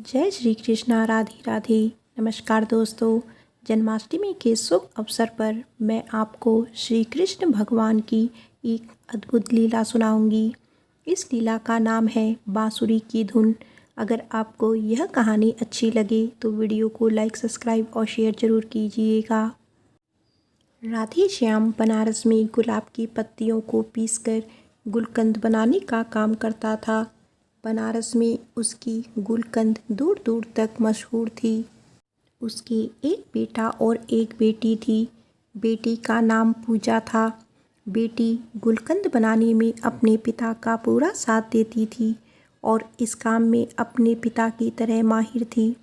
जय श्री कृष्णा। राधे राधे। नमस्कार दोस्तों, जन्माष्टमी के शुभ अवसर पर मैं आपको श्री कृष्ण भगवान की एक अद्भुत लीला सुनाऊंगी। इस लीला का नाम है बांसुरी की धुन। अगर आपको यह कहानी अच्छी लगे तो वीडियो को लाइक, सब्सक्राइब और शेयर जरूर कीजिएगा। राधे श्याम बनारस में गुलाब की पत्तियों को पीसकर गुलकंद बनाने का काम करता था। बनारस में उसकी गुलकंद दूर दूर तक मशहूर थी। उसके एक बेटा और एक बेटी थी। बेटी का नाम पूजा था। बेटी गुलकंद बनाने में अपने पिता का पूरा साथ देती थी और इस काम में अपने पिता की तरह माहिर थी।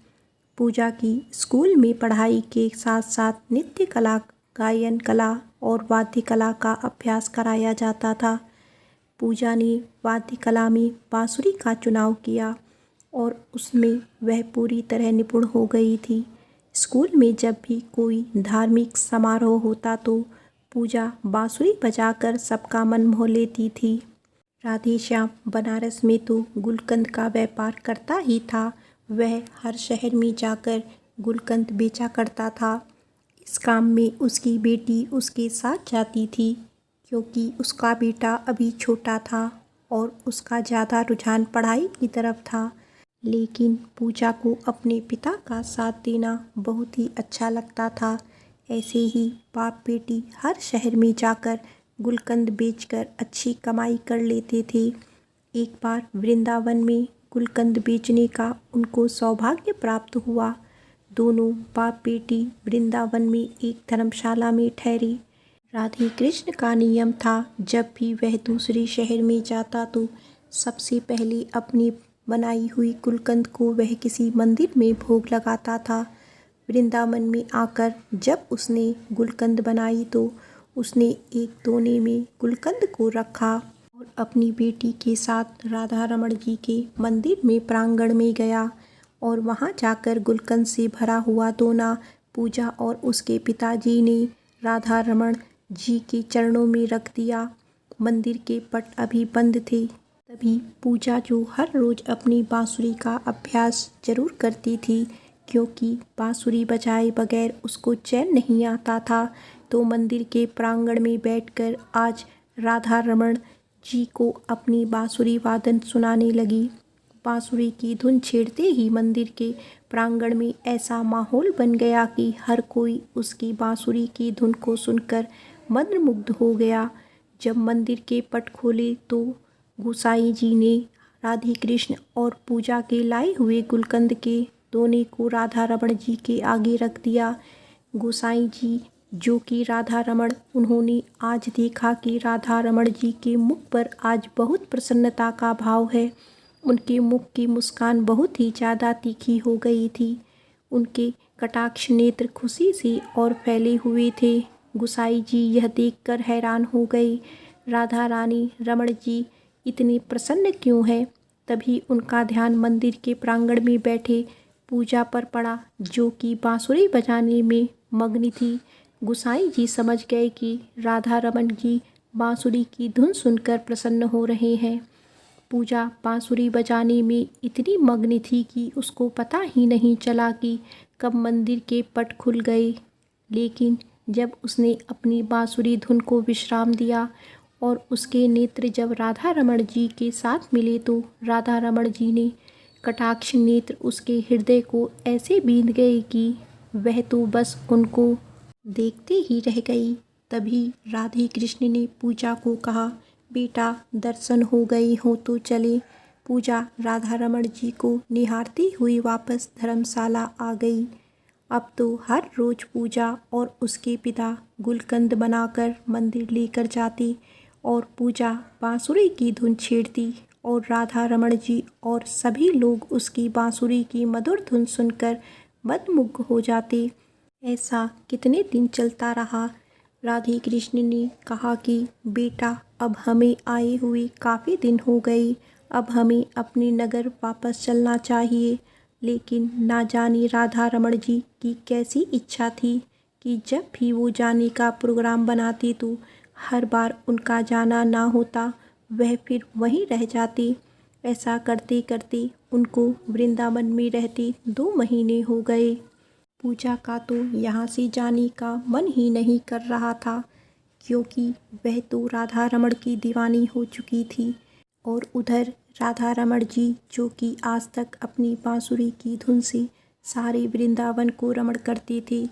पूजा की स्कूल में पढ़ाई के साथ साथ नृत्य कला, गायन कला और वाद्य कला का अभ्यास कराया जाता था। पूजा ने वाद्य कला में बांसुरी का चुनाव किया और उसमें वह पूरी तरह निपुण हो गई थी। स्कूल में जब भी कोई धार्मिक समारोह होता तो पूजा बांसुरी बजाकर सबका मन मोह लेती थी। राधे श्याम बनारस में तो गुलकंद का व्यापार करता ही था। वह हर शहर में जाकर गुलकंद बेचा करता था। इस काम में उसकी बेटी उसके साथ जाती थी क्योंकि उसका बेटा अभी छोटा था और उसका ज़्यादा रुझान पढ़ाई की तरफ था। लेकिन पूजा को अपने पिता का साथ देना बहुत ही अच्छा लगता था। ऐसे ही बाप बेटी हर शहर में जाकर गुलकंद बेचकर अच्छी कमाई कर लेते थे। एक बार वृंदावन में गुलकंद बेचने का उनको सौभाग्य प्राप्त हुआ। दोनों बाप बेटी वृंदावन में एक धर्मशाला में ठहरे। राधे कृष्ण का नियम था, जब भी वह दूसरे शहर में जाता तो सबसे पहले अपनी बनाई हुई गुलकंद को वह किसी मंदिर में भोग लगाता था। वृंदावन में आकर जब उसने गुलकंद बनाई तो उसने एक दोने में गुलकंद को रखा और अपनी बेटी के साथ राधा रमण जी के मंदिर में प्रांगण में गया और वहां जाकर गुलकंद से भरा हुआ दोना पूजा और उसके पिताजी ने राधा रमण जी के चरणों में रख दिया। मंदिर के पट अभी बंद थे। तभी पूजा, जो हर रोज अपनी बांसुरी का अभ्यास जरूर करती थी क्योंकि बांसुरी बजाए बगैर उसको चैन नहीं आता था, तो मंदिर के प्रांगण में बैठकर आज राधा रमण जी को अपनी बांसुरी वादन सुनाने लगी। बांसुरी की धुन छेड़ते ही मंदिर के प्रांगण में ऐसा माहौल बन गया कि हर कोई उसकी बांसुरी की धुन को सुनकर मंत्रमुग्ध हो गया। जब मंदिर के पट खोले तो गोसाई जी ने राधे कृष्ण और पूजा के लाए हुए गुलकंद के दोने को राधा रमण जी के आगे रख दिया। गोसाई जी, जो कि राधा रमण, उन्होंने आज देखा कि राधा रमण जी के मुख पर आज बहुत प्रसन्नता का भाव है। उनके मुख की मुस्कान बहुत ही ज़्यादा तीखी हो गई थी। उनके कटाक्ष नेत्र खुशी से और फैले हुए थे। गोसाई जी यह देखकर हैरान हो गए। राधा रानी रमण जी इतनी प्रसन्न क्यों है? तभी उनका ध्यान मंदिर के प्रांगण में बैठे पूजा पर पड़ा, जो कि बांसुरी बजाने में मग्न थी। गोसाई जी समझ गए कि राधा रमण जी बांसुरी की धुन सुनकर प्रसन्न हो रहे हैं। पूजा बांसुरी बजाने में इतनी मग्न थी कि उसको पता ही नहीं चला कि कब मंदिर के पट खुल गए। लेकिन जब उसने अपनी बांसुरी धुन को विश्राम दिया और उसके नेत्र जब राधा रमण जी के साथ मिले तो राधा रमण जी ने कटाक्ष नेत्र उसके हृदय को ऐसे बींध गए कि वह तो बस उनको देखते ही रह गई। तभी राधे कृष्ण ने पूजा को कहा, बेटा, दर्शन हो गए हो तो चले। पूजा राधा रमण जी को निहारती हुई वापस धर्मशाला आ गई। अब तो हर रोज पूजा और उसके पिता गुलकंद बनाकर मंदिर लेकर जाते और पूजा बांसुरी की धुन छेड़ती और राधा रमण जी और सभी लोग उसकी बांसुरी की मधुर धुन सुनकर मंत्रमुग्ध हो जाते। ऐसा कितने दिन चलता रहा। राधे कृष्ण ने कहा कि बेटा, अब हमें आए हुए काफ़ी दिन हो गए, अब हमें अपने नगर वापस चलना चाहिए। लेकिन ना जाने राधा रमण जी की कैसी इच्छा थी कि जब भी वो जाने का प्रोग्राम बनाती तो हर बार उनका जाना ना होता, वह फिर वहीं रह जाते। ऐसा करते करते उनको वृंदावन में रहते 2 महीने हो गए। पूजा का तो यहाँ से जाने का मन ही नहीं कर रहा था, क्योंकि वह तो राधा रमण की दीवानी हो चुकी थी। और उधर राधा रमण जी, जो कि आज तक अपनी बांसुरी की धुन से सारे वृंदावन को रमण करते थे,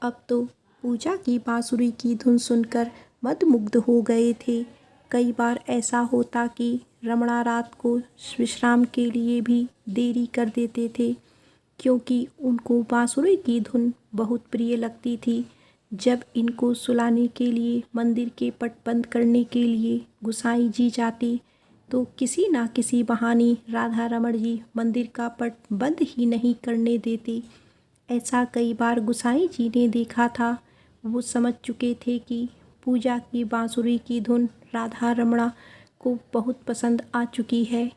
अब तो पूजा की बांसुरी की धुन सुनकर मंत्रमुग्ध हो गए थे। कई बार ऐसा होता कि रमणा रात को विश्राम के लिए भी देरी कर देते थे, क्योंकि उनको बांसुरी की धुन बहुत प्रिय लगती थी। जब इनको सुलाने के लिए मंदिर के पट बंद करने के लिए गुसाई जी जाते, तो किसी ना किसी बहाने राधा रमण जी मंदिर का पट बंद ही नहीं करने देते। ऐसा कई बार गुसाई जी ने देखा था। वो समझ चुके थे कि पूजा की बांसुरी की धुन राधा रमणा को बहुत पसंद आ चुकी है।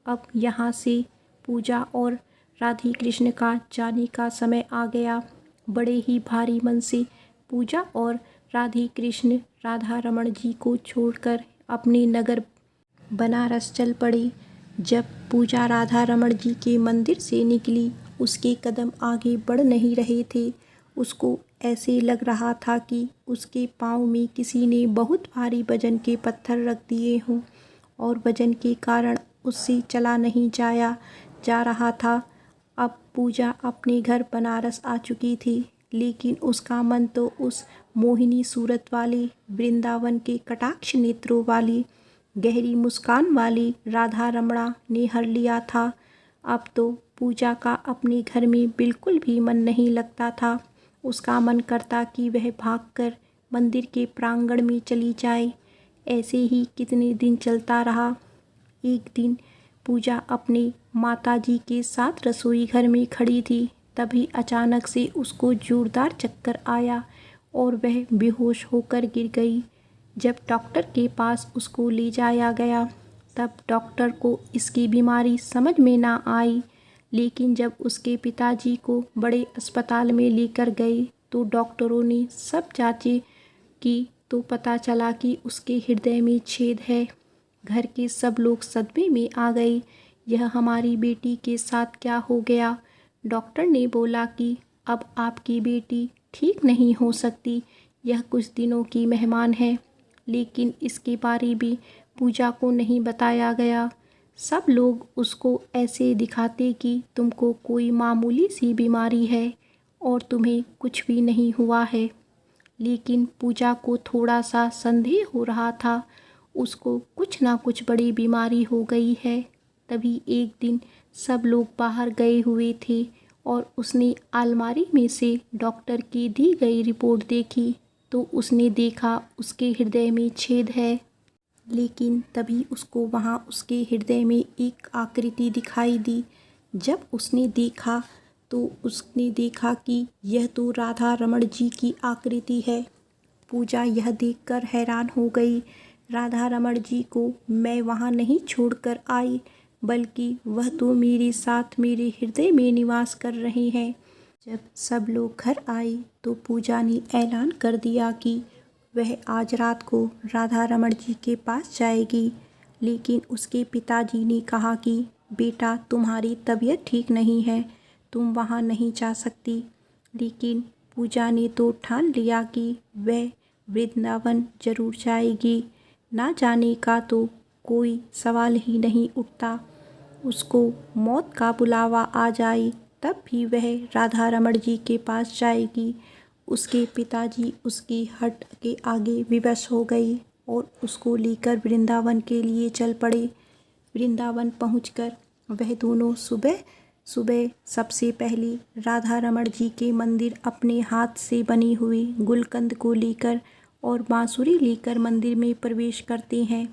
अब यहाँ से पूजा और राधी कृष्ण का जाने का समय आ गया। बड़े ही भारी मन से पूजा और राधी कृष्ण राधा रमण जी को छोड़कर अपने नगर बनारस चल पड़ी। जब पूजा राधा रमण जी के मंदिर से निकली, उसके कदम आगे बढ़ नहीं रहे थे। उसको ऐसे लग रहा था कि उसके पाँव में किसी ने बहुत भारी वजन के पत्थर रख दिए हों, और वजन के कारण उससे चला नहीं जा रहा था। अब पूजा अपने घर बनारस आ चुकी थी, लेकिन उसका मन तो उस मोहिनी सूरत वाले, वृंदावन के कटाक्ष नेत्रों वाली, गहरी मुस्कान वाली राधा रमणा ने हर लिया था। अब तो पूजा का अपने घर में बिल्कुल भी मन नहीं लगता था। उसका मन करता कि वह भागकर मंदिर के प्रांगण में चली जाए। ऐसे ही कितने दिन चलता रहा। एक दिन पूजा अपने माताजी के साथ रसोई घर में खड़ी थी, तभी अचानक से उसको जोरदार चक्कर आया और वह बेहोश होकर गिर गई। जब डॉक्टर के पास उसको ले जाया गया, तब डॉक्टर को इसकी बीमारी समझ में ना आई। लेकिन जब उसके पिताजी को बड़े अस्पताल में लेकर गए, तो डॉक्टरों ने सब जांचें की, तो पता चला कि उसके हृदय में छेद है। घर के सब लोग सदमे में आ गए। यह हमारी बेटी के साथ क्या हो गया? डॉक्टर ने बोला कि अब आपकी बेटी ठीक नहीं हो सकती, यह कुछ दिनों की मेहमान है। लेकिन इसके बारे में पूजा को नहीं बताया गया। सब लोग उसको ऐसे दिखाते कि तुमको कोई मामूली सी बीमारी है और तुम्हें कुछ भी नहीं हुआ है। लेकिन पूजा को थोड़ा सा संदेह हो रहा था, उसको कुछ ना कुछ बड़ी बीमारी हो गई है। तभी एक दिन सब लोग बाहर गए हुए थे और उसने अलमारी में से डॉक्टर की दी गई रिपोर्ट देखी, तो उसने देखा उसके हृदय में छेद है। लेकिन तभी उसको वहाँ उसके हृदय में एक आकृति दिखाई दी। जब उसने देखा, तो उसने देखा कि यह तो राधा रमण जी की आकृति है। पूजा यह देखकर हैरान हो गई। राधा रमण जी को मैं वहाँ नहीं छोड़कर आई, बल्कि वह तो मेरे साथ मेरे हृदय में निवास कर रहे हैं। जब सब लोग घर आए, तो पूजा ने ऐलान कर दिया कि वह आज रात को राधा रमण जी के पास जाएगी। लेकिन उसके पिताजी ने कहा कि बेटा, तुम्हारी तबीयत ठीक नहीं है, तुम वहाँ नहीं जा सकती। लेकिन पूजा ने तो ठान लिया कि वह वृंदावन जरूर जाएगी। ना जाने का तो कोई सवाल ही नहीं उठता। उसको मौत का बुलावा आ जाए, तब भी वह राधा रमण जी के पास जाएगी। उसके पिताजी उसकी हट के आगे विवश हो गए और उसको लेकर वृंदावन के लिए चल पड़े। वृंदावन पहुंचकर वह दोनों सुबह सुबह सबसे पहले राधा रमण जी के मंदिर अपने हाथ से बनी हुई गुलकंद को लेकर और बांसुरी लेकर मंदिर में प्रवेश करते हैं।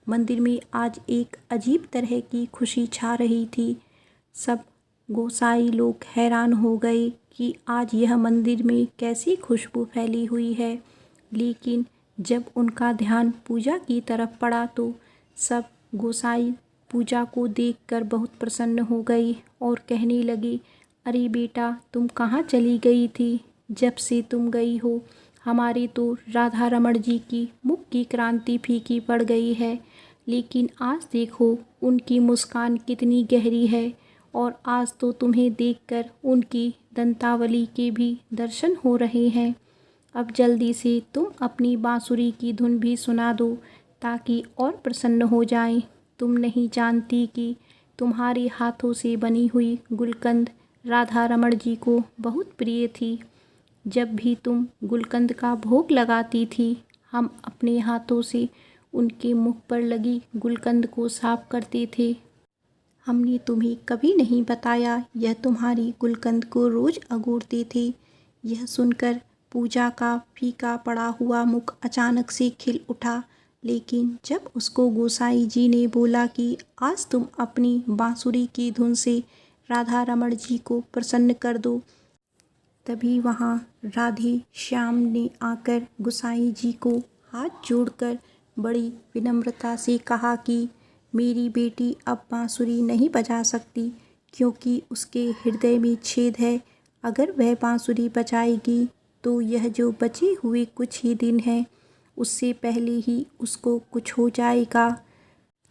मंदिर में आज एक अजीब तरह की खुशी छा रही थी। सब गोसाई लोग हैरान हो गए कि आज यह मंदिर में कैसी खुशबू फैली हुई है। लेकिन जब उनका ध्यान पूजा की तरफ पड़ा, तो सब गोसाई पूजा को देखकर बहुत प्रसन्न हो गई और कहने लगे, अरे बेटा, तुम कहाँ चली गई थी? जब से तुम गई हो, हमारे तो राधा रमण जी की मुख की क्रांति फीकी पड़ गई है। लेकिन आज देखो, उनकी मुस्कान कितनी गहरी है और आज तो तुम्हें देखकर उनकी दंतावली के भी दर्शन हो रहे हैं। अब जल्दी से तुम अपनी बांसुरी की धुन भी सुना दो ताकि और प्रसन्न हो जाएं। तुम नहीं जानती कि तुम्हारे हाथों से बनी हुई गुलकंद राधा रमण जी को बहुत प्रिय थी। जब भी तुम गुलकंद का भोग लगाती थी, हम अपने हाथों से उनके मुख पर लगी गुलकंद को साफ करते थे। हमने तुम्हें कभी नहीं बताया यह तुम्हारी गुलकंद को रोज अगोरते थे। यह सुनकर पूजा का फीका पड़ा हुआ मुख अचानक से खिल उठा, लेकिन जब उसको गोसाई जी ने बोला कि आज तुम अपनी बांसुरी की धुन से राधा रमण जी को प्रसन्न कर दो, तभी वहाँ राधे श्याम ने आकर गोसाई जी को हाथ जोड़कर बड़ी विनम्रता से कहा कि मेरी बेटी अब बांसुरी नहीं बजा सकती क्योंकि उसके हृदय में छेद है। अगर वह बांसुरी बजाएगी तो यह जो बचे हुए कुछ ही दिन हैं उससे पहले ही उसको कुछ हो जाएगा।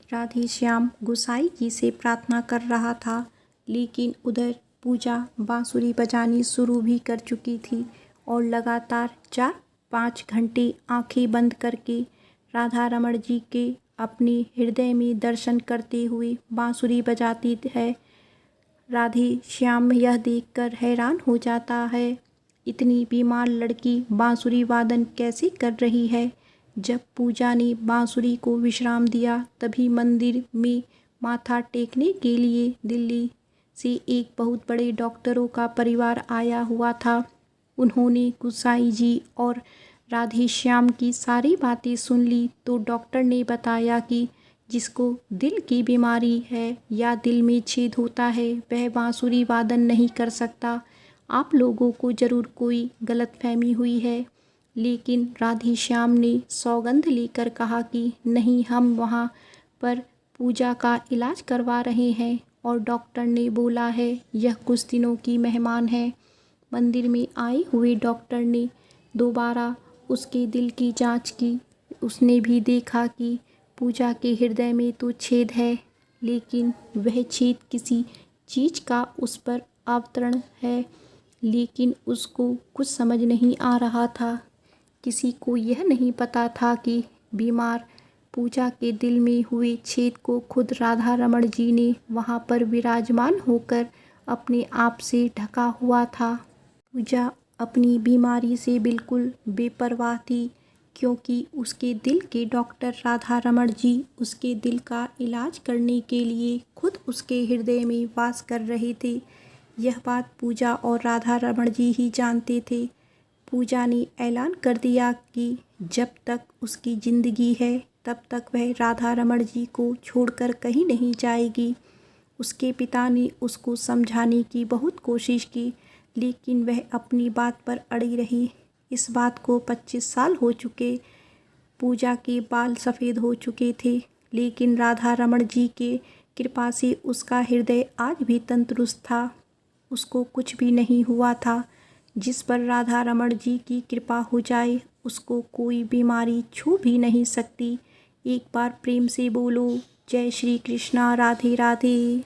राधे श्याम गोसाई जी से प्रार्थना कर रहा था, लेकिन उधर पूजा बांसुरी बजानी शुरू भी कर चुकी थी और लगातार 4-5 घंटे आंखें बंद करके राधा रमण जी के अपने हृदय में दर्शन करते हुए बांसुरी बजाती है। राधे श्याम यह देखकर हैरान हो जाता है, इतनी बीमार लड़की बांसुरी वादन कैसे कर रही है। जब पूजा ने बांसुरी को विश्राम दिया, तभी मंदिर में माथा टेकने के लिए दिल्ली से एक बहुत बड़े डॉक्टरों का परिवार आया हुआ था। उन्होंने गोसाई जी और राधे श्याम की सारी बातें सुन ली तो डॉक्टर ने बताया कि जिसको दिल की बीमारी है या दिल में छेद होता है वह बांसुरी वादन नहीं कर सकता। आप लोगों को ज़रूर कोई गलतफहमी हुई है। लेकिन राधे श्याम ने सौगंध लेकर कहा कि नहीं, हम वहाँ पर पूजा का इलाज करवा रहे हैं और डॉक्टर ने बोला है यह कुछ दिनों की मेहमान है। मंदिर में आए हुए डॉक्टर ने दोबारा उसके दिल की जांच की। उसने भी देखा कि पूजा के हृदय में तो छेद है, लेकिन वह छेद किसी चीज़ का उस पर अवतरण है। लेकिन उसको कुछ समझ नहीं आ रहा था। किसी को यह नहीं पता था कि बीमार पूजा के दिल में हुए छेद को खुद राधा रमण जी ने वहाँ पर विराजमान होकर अपने आप से ढका हुआ था। पूजा अपनी बीमारी से बिल्कुल बेपरवाह थी, क्योंकि उसके दिल के डॉक्टर राधा रमण जी उसके दिल का इलाज करने के लिए खुद उसके हृदय में वास कर रहे थे। यह बात पूजा और राधा रमण जी ही जानते थे। पूजा ने ऐलान कर दिया कि जब तक उसकी ज़िंदगी है तब तक वह राधा रमण जी को छोड़कर कहीं नहीं जाएगी। उसके पिता ने उसको समझाने की बहुत कोशिश की, लेकिन वह अपनी बात पर अड़ी रही। इस बात को 25 साल हो चुके। पूजा के बाल सफ़ेद हो चुके थे, लेकिन राधा रमण जी के कृपा से उसका हृदय आज भी तंदुरुस्त था। उसको कुछ भी नहीं हुआ था। जिस पर राधा रमण जी की कृपा हो जाए उसको कोई बीमारी छू भी नहीं सकती। एक बार प्रेम से बोलो, जय श्री कृष्णा, राधे राधे।